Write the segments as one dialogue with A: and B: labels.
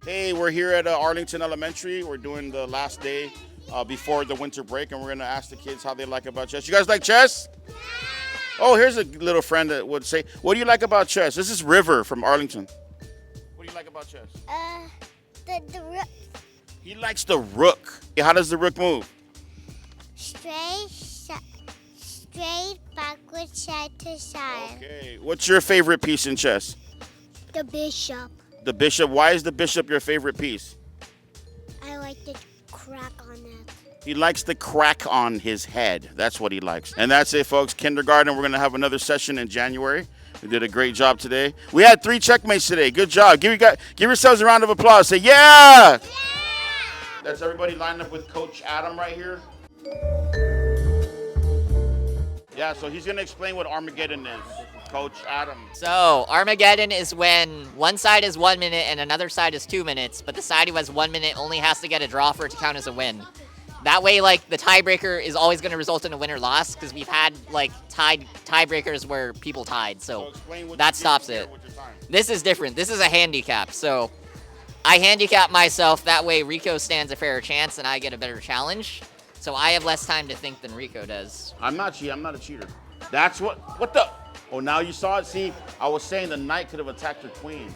A: Hey, we're here at Arlington Elementary. We're doing the last day before the winter break, and we're going to ask the kids how they like about chess. You guys like chess? Oh, here's a little friend that would say, what do you like about chess? This is River from Arlington. What do you like about chess?
B: The rook
A: He likes the rook. How does the rook move?
B: straight, backward, side to side.
A: Okay. What's your favorite piece in chess?
B: The bishop.
A: The bishop. Why is the bishop your favorite piece?
B: I like the crack on it.
A: He likes the crack on his head. That's what he likes. And that's it, folks. Kindergarten, we're going to have another session in January. We did a great job today. We had 3 checkmates today. Good job. Give yourselves a round of applause. Say, yeah! That's everybody lined up with Coach Adam right here. Yeah, so he's going to explain what Armageddon is. Coach Adam.
C: So, Armageddon is when one side is 1 minute and another side is 2 minutes, but the side who has 1 minute only has to get a draw for it to count as a win. That way, like, the tiebreaker is always going to result in a win or loss, because we've had, like, tiebreakers where people tied, so that stops it. This is different. This is a handicap, so I handicap myself. That way Rico stands a fairer chance and I get a better challenge. So I have less time to think than Rico does.
A: I'm not a cheater. That's what the? Oh, now you saw it? See, I was saying the knight could have attacked the queen.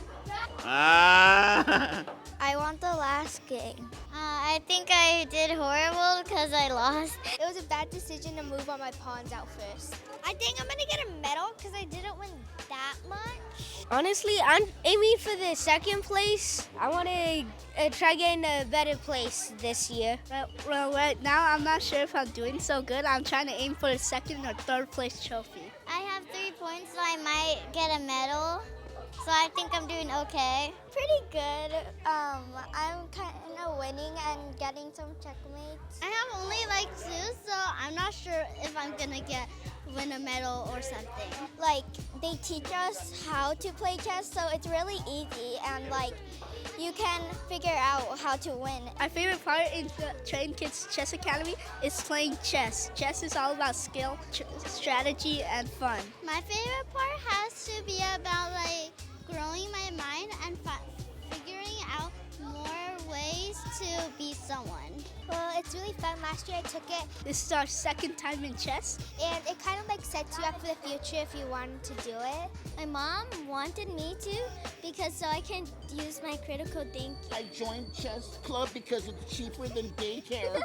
A: Ah.
B: I want the last game. I think I did horrible because I lost.
D: It was a bad decision to move on my pawns out first.
B: I think I'm going to get a medal because I didn't win that much.
D: Honestly, I'm aiming for the second place. I want to try getting a better place this year. Well, right now, I'm not sure if I'm doing so good. I'm trying to aim for a second or third place trophy.
B: I have 3 points, so I might get a medal. So I think I'm doing okay. Pretty good. I'm kind of winning and getting some checkmates. I have only like 2, so I'm not sure if I'm gonna win a medal or something. Like they teach us how to play chess, so it's really easy and like you can figure out how to win.
D: My favorite part in the Train Kids Chess Academy is playing chess. Chess is all about skill, strategy, and fun.
B: My favorite part has to be about like growing my mind and figuring out more ways to be someone.
D: Well, it's really fun. Last year I took it. This is our second time in chess. And it kind of like sets you up for the future if you wanted to do it.
B: My mom wanted me to because so I can use my critical thinking.
E: I joined chess club because it's cheaper than daycare.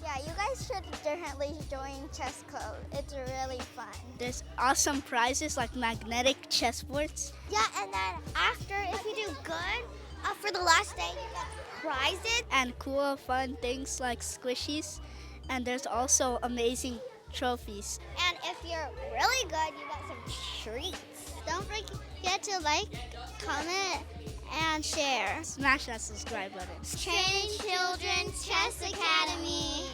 B: Yeah, you guys should definitely join chess club. It's really fun.
D: There's awesome prizes like magnetic chessboards.
B: Yeah, and then after, if you do good, for the last day, you get prizes.
D: And cool, fun things like squishies. And there's also amazing trophies.
B: And if you're really good, you get some treats. Don't forget to like, comment, and share.
D: Smash that subscribe button.
B: Train Children Chess Academy.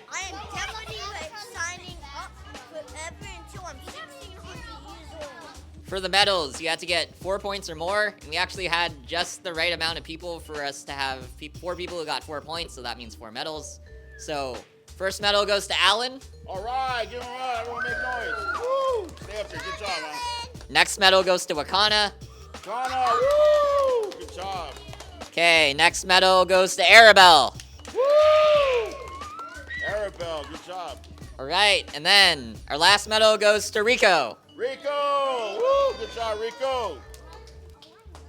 F: I am definitely signing up forever until I'm 1600 years old.
C: For the medals, you have to get 4 points or more, and we actually had just the right amount of people for us to have 4 people who got 4 points, so that means 4 medals. So, first medal goes to Alan.
A: All right, give him a round. Everyone make noise. Woo! Stay up there. Good job, man.
C: Next medal goes to Wakana.
A: Connor, woo! Good job.
C: Okay, next medal goes to Arabelle.
A: Woo! Arabelle, good job.
C: All right, and then our last medal goes to Rico.
A: Rico, woo! Good job, Rico.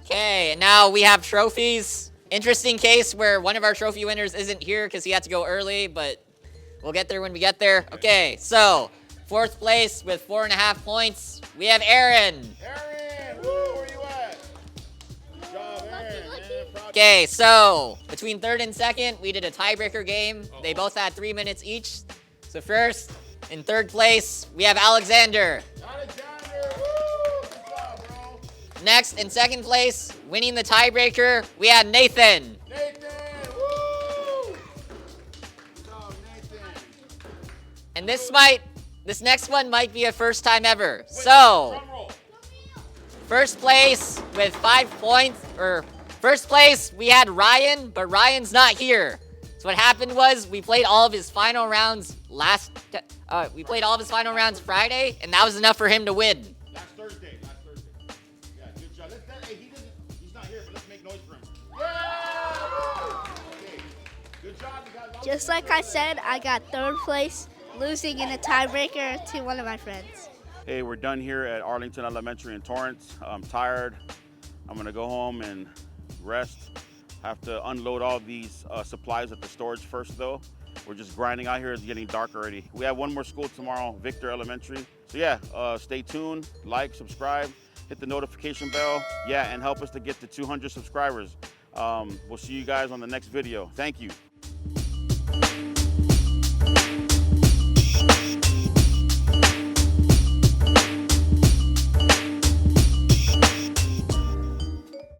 C: Okay, and now we have trophies. Interesting case where one of our trophy winners isn't here because he had to go early, but we'll get there when we get there. Okay, so 4th place with 4.5 points, we have Aaron.
A: Aaron, woo! Where you at? Good job, Aaron.
C: Okay, so between 3rd and 2nd, we did a tiebreaker game. They both had 3 minutes each. So first, in 3rd place, we have Alexander.
A: Alexander, woo! Good job, bro.
C: Next, in 2nd place, winning the tiebreaker, we had Nathan.
A: Nathan, woo! Good job, Nathan.
C: And this next one might be a first time ever. So,
A: Drum roll.
C: first place with 5 points, or first place, we had Ryan, but Ryan's not here. So what happened was we played all of his final rounds Friday, and that was enough for him to win.
A: Last Thursday. Yeah, good job. He's not here, but let's make noise for him. Yeah! Okay. Good job, you guys.
D: Just like I said, I got third place, losing in a tiebreaker to one of my friends.
A: Hey, we're done here at Arlington Elementary in Torrance. I'm tired. I'm gonna go home and rest. Have to unload all these supplies at the storage first though. We're just grinding out here. It's getting dark already. We have one more school tomorrow, Victor Elementary. So yeah, stay tuned, like, subscribe, hit the notification bell. Yeah, and help us to get to 200 subscribers. We'll see you guys on the next video. Thank you.